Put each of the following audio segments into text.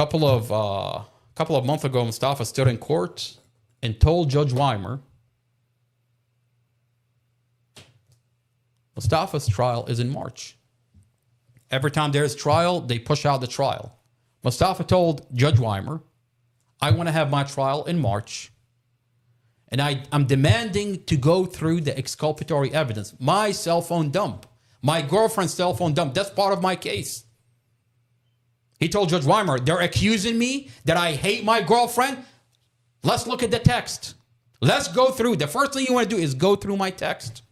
couple of months ago, Mustafa stood in court and told Judge Weimer, Mustafa's trial is in March. Every time there's trial, they push out the trial. Mustafa told Judge Weimer, I want to have my trial in March. And I'm demanding to go through the exculpatory evidence. My cell phone dump. My girlfriend's cell phone dump. That's part of my case. He told Judge Weimer, they're accusing me that I hate my girlfriend. Let's look at the text. Let's go through. The first thing you want to do is go through my text.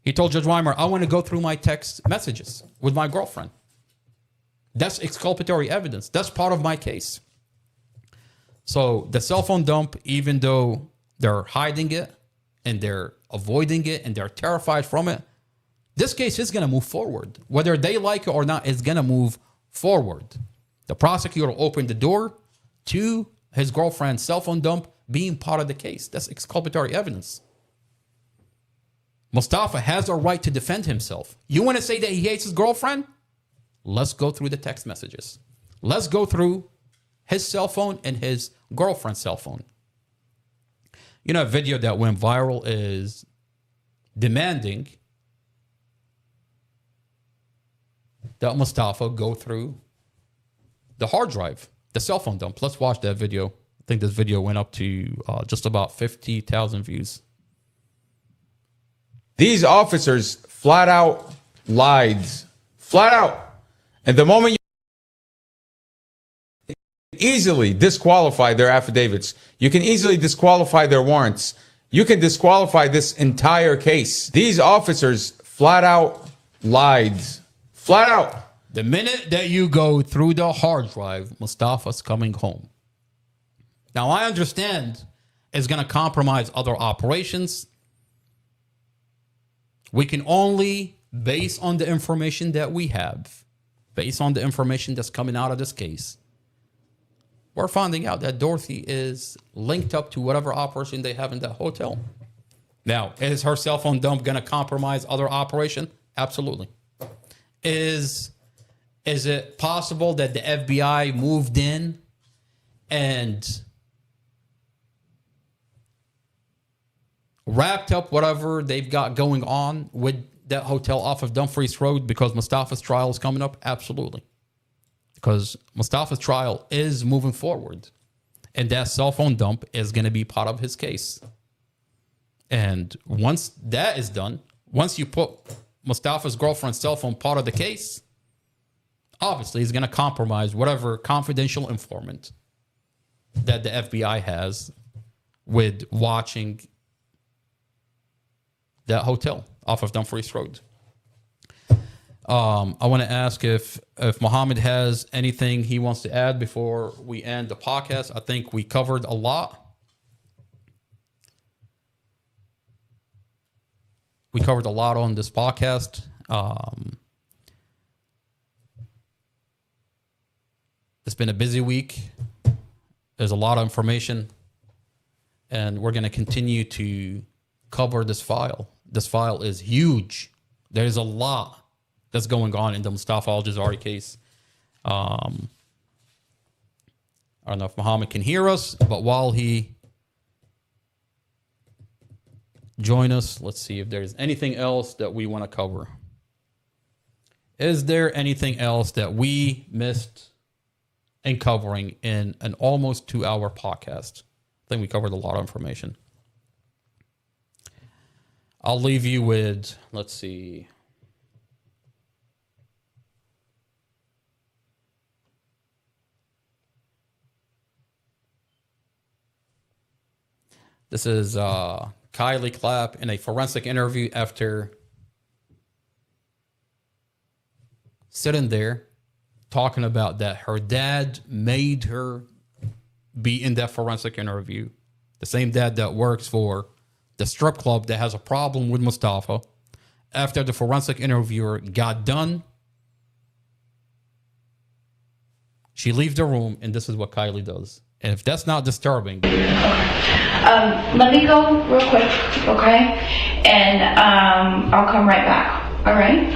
He told Judge Weimer, I want to go through my text messages with my girlfriend. That's exculpatory evidence. That's part of my case. So the cell phone dump, even though they're hiding it and they're avoiding it and they're terrified from it, this case is going to move forward. Whether they like it or not, it's going to move forward. The prosecutor opened the door to his girlfriend's cell phone dump being part of the case. That's exculpatory evidence. Mustafa has a right to defend himself. You want to say that he hates his girlfriend? Let's go through the text messages. Let's go through his cell phone and his girlfriend's cell phone. You know, a video that went viral is demanding that Mustafa go through the hard drive, the cell phone dump. Let's watch that video. I think this video went up to just about 50,000 views. These officers flat out lied. Flat out. And the moment you easily disqualify their affidavits, you can easily disqualify their warrants. You can disqualify this entire case. These officers flat out lied. Flat out. The minute that you go through the hard drive, Mustafa's coming home. Now, I understand it's going to compromise other operations. We can only, based on the information that we have, based on the information that's coming out of this case, we're finding out that Dorothy is linked up to whatever operation they have in that hotel. Now, is her cell phone dump going to compromise other operation? Absolutely. Is it possible that the FBI moved in and wrapped up whatever they've got going on with that hotel off of Dumfries Road because Mustafa's trial is coming up? Absolutely. Because Mustafa's trial is moving forward. And that cell phone dump is going to be part of his case. And once that is done, once you put Mustafa's girlfriend's cell phone part of the case, obviously he's going to compromise whatever confidential informant that the FBI has with watching that hotel off of Dumfries Road. I want to ask if Mohammed has anything he wants to add before we end the podcast. I think we covered a lot. We covered a lot on this podcast. It's been a busy week. There's a lot of information, and we're going to continue to cover this file. This file is huge. There's a lot that's going on in the Mustafa Al-Jazari case. I don't know if Muhammad can hear us, but while he joins us, let's see if there's anything else that we want to cover. Is there anything else that we missed in covering in an almost 2-hour podcast? I think we covered a lot of information. I'll leave you with, let's see. This is Kylie Clapp in a forensic interview after sitting there talking about that her dad made her be in that forensic interview. The same dad that works for the strip club that has a problem with Mustafa. After the forensic interviewer got done, she leaves the room, and this is what Kylie does. And if that's not disturbing. Let me go real quick, okay? And I'll come right back, all right?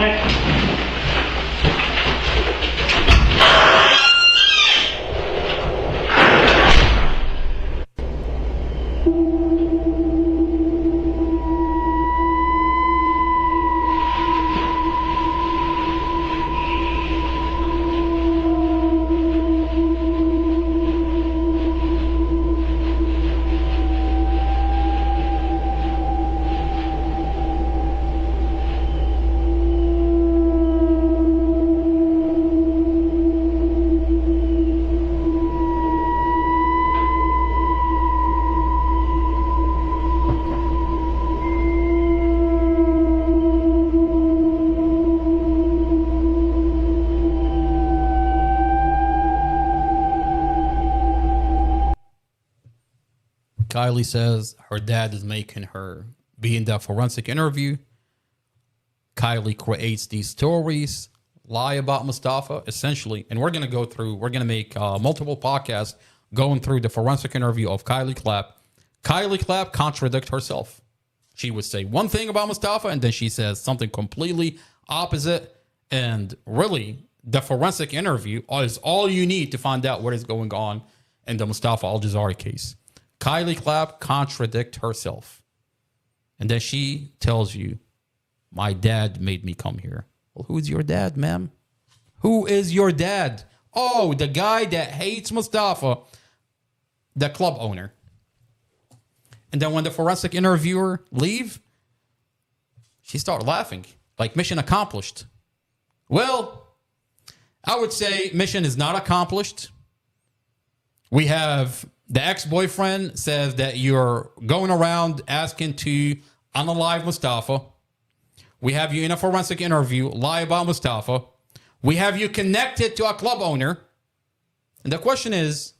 Kylie says her dad is making her be in that forensic interview. Kylie creates these stories, lie about Mustafa, essentially. And we're going to make multiple podcasts going through the forensic interview of Kylie Clapp. Kylie Clapp contradicts herself. She would say one thing about Mustafa, and then she says something completely opposite. And really, the forensic interview is all you need to find out what is going on in the Mustafa Al-Jazari case. Kylie Clapp contradicts herself. And then she tells you, my dad made me come here. Well, who's your dad, ma'am? Who is your dad? Oh, the guy that hates Mustafa, the club owner. And then when the forensic interviewer leave, she started laughing, like mission accomplished. Well, I would say mission is not accomplished. We have the ex-boyfriend says that you're going around asking to unalive Mustafa. We have you in a forensic interview, lie about Mustafa. We have you connected to a club owner. And the question is,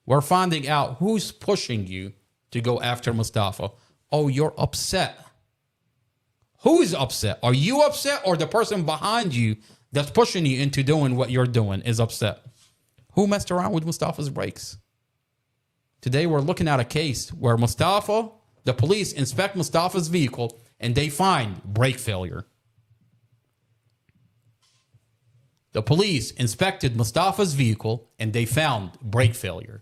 we're finding out who's pushing you to go after Mustafa. Oh, you're upset. Who is upset? Are you upset, or the person behind you that's pushing you into doing what you're doing is upset? Who messed around with Mustafa's brakes? Today we're looking at a case where the police inspect Mustafa's vehicle and they find brake failure. The police inspected Mustafa's vehicle and they found brake failure.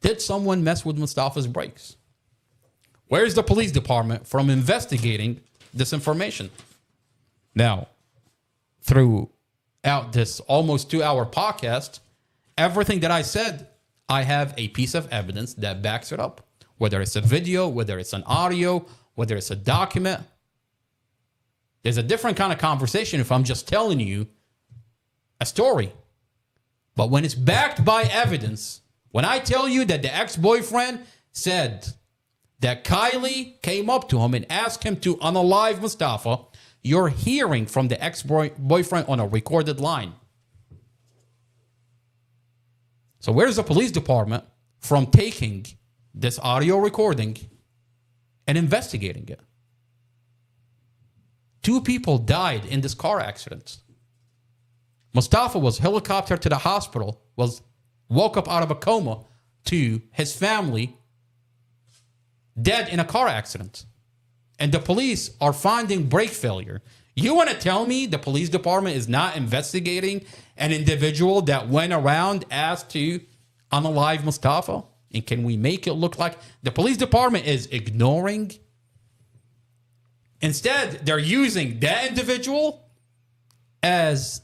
Did someone mess with Mustafa's brakes? Where's the police department from investigating this information? Now, throughout this almost 2-hour podcast, everything that I said, I have a piece of evidence that backs it up. Whether it's a video, whether it's an audio, whether it's a document. There's a different kind of conversation if I'm just telling you a story. But when it's backed by evidence, when I tell you that the ex-boyfriend said that Kylie came up to him and asked him to unalive Mustafa, you're hearing from the ex-boyfriend on a recorded line. So where's the police department from taking this audio recording and investigating it? 2 people died in this car accident. Mustafa was helicoptered to the hospital, woke up out of a coma to his family dead in a car accident. And the police are finding brake failure. You want to tell me the police department is not investigating an individual that went around, asked to unalive Mustafa? And can we make it look like the police department is ignoring? Instead, they're using that individual as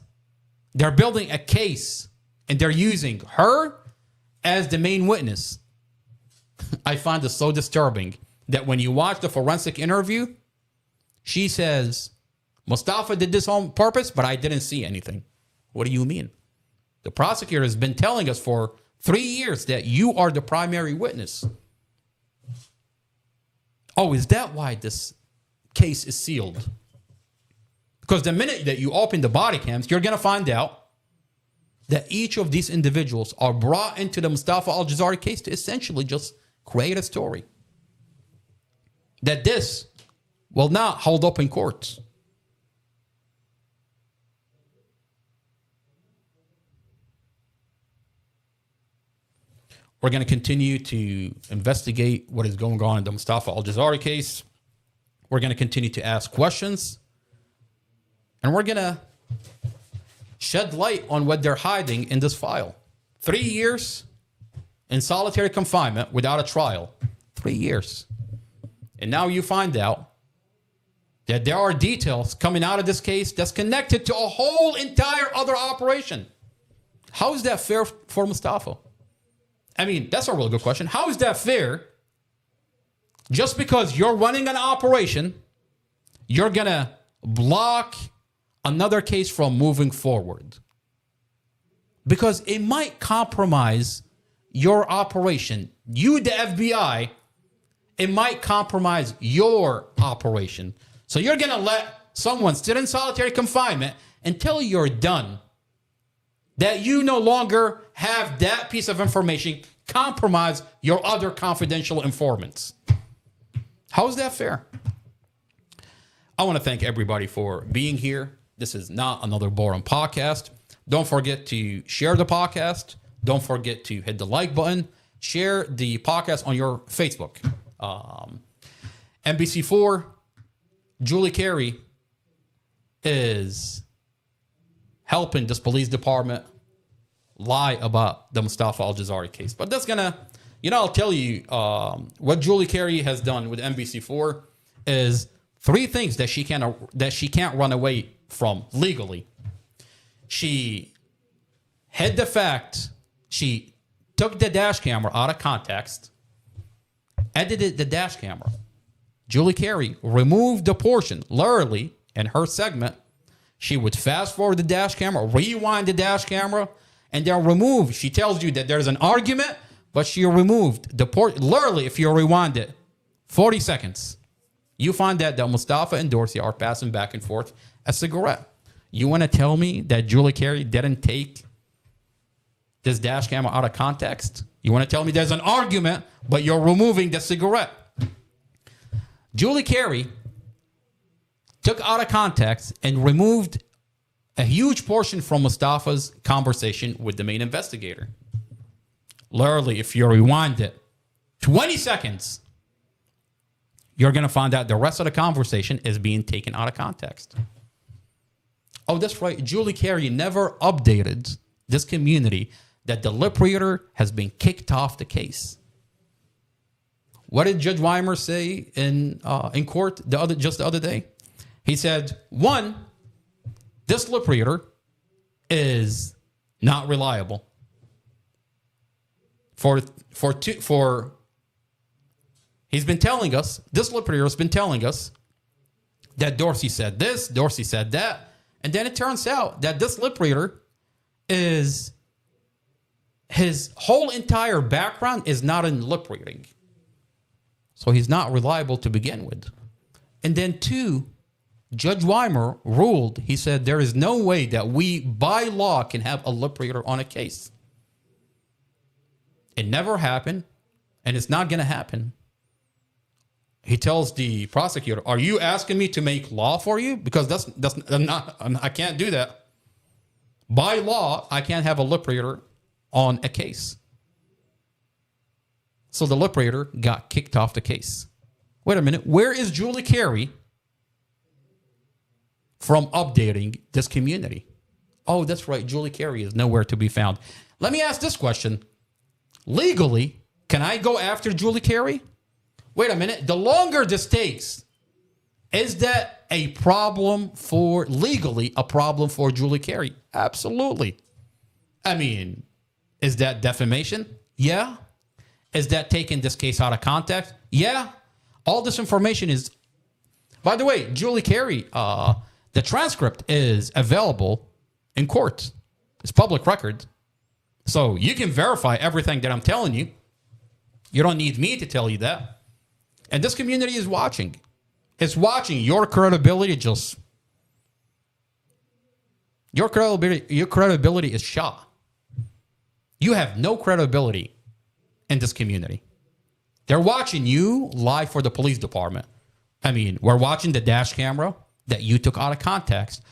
they're building a case, and they're using her as the main witness. I find this so disturbing that when you watch the forensic interview, she says, Mustafa did this on purpose, but I didn't see anything. What do you mean? The prosecutor has been telling us for 3 years that you are the primary witness. Oh, is that why this case is sealed? Because the minute that you open the body cams, you're going to find out that each of these individuals are brought into the Mustafa Al-Jazari case to essentially just create a story that this will not hold up in court. We're going to continue to investigate what is going on in the Mustafa Al-Jazari case. We're going to continue to ask questions. And we're going to shed light on what they're hiding in this file. 3 years in solitary confinement without a trial. 3 years. And now you find out that there are details coming out of this case that's connected to a whole entire other operation. How is that fair for Mustafa? I mean, that's a really good question. How is that fair? Just because you're running an operation, you're going to block another case from moving forward. Because it might compromise your operation. You, the FBI, it might compromise your operation. So you're going to let someone sit in solitary confinement until you're done. That you no longer have that piece of information compromise your other confidential informants. How is that fair? I want to thank everybody for being here. This is not another boring podcast. Don't forget to share the podcast. Don't forget to hit the like button. Share the podcast on your Facebook. NBC4, Julie Carey is helping this police department lie about the Mustafa Al-Jazari case. But that's gonna, I'll tell you what Julie Carey has done with NBC4 is 3 things that she can't run away from legally. She hid the fact. She took the dash camera out of context, edited the dash camera. Julie Carey removed the portion, literally, in her segment. She would fast forward the dash camera, rewind the dash camera, and then remove. She tells you that there's an argument, but she removed the port. Literally, if you rewind it, 40 seconds, you find that Mustafa and Dorsey are passing back and forth a cigarette. You want to tell me that Julie Carey didn't take this dash camera out of context? You want to tell me there's an argument, but you're removing the cigarette? Julie Carey took out of context and removed a huge portion from Mustafa's conversation with the main investigator. Literally, if you rewind it 20 seconds, you're going to find out the rest of the conversation is being taken out of context. Oh, that's right. Julie Carey never updated this community that the lip reader has been kicked off the case. What did Judge Weimer say in court the other day? He said, 1, this lip reader is not reliable. He's been telling us, this lip reader has been telling us that Dorsey said this, Dorsey said that, and then it turns out that this lip reader is, his whole entire background is not in lip reading. So he's not reliable to begin with. And then 2, Judge Weimer ruled, he said, there is no way that we, by law, can have a lip reader on a case. It never happened, and it's not going to happen. He tells the prosecutor, are you asking me to make law for you? Because that's not, I can't do that. By law, I can't have a lip reader on a case. So the lip reader got kicked off the case. Wait a minute. Where is Julie Carey from updating this community? Oh, that's right. Julie Carey is nowhere to be found. Let me ask this question. Legally, can I go after Julie Carey? Wait a minute. The longer this takes, is that a problem for, legally, a problem for Julie Carey? Absolutely. I mean, is that defamation? Yeah. Is that taking this case out of context? Yeah. All this information is, by the way, Julie Carey, the transcript is available in court. It's public record. So you can verify everything that I'm telling you. You don't need me to tell you that. And this community is watching. It's watching. Your credibility your credibility is shot. You have no credibility in this community. They're watching you lie for the police department. I mean, we're watching the dash camera that you took out of context.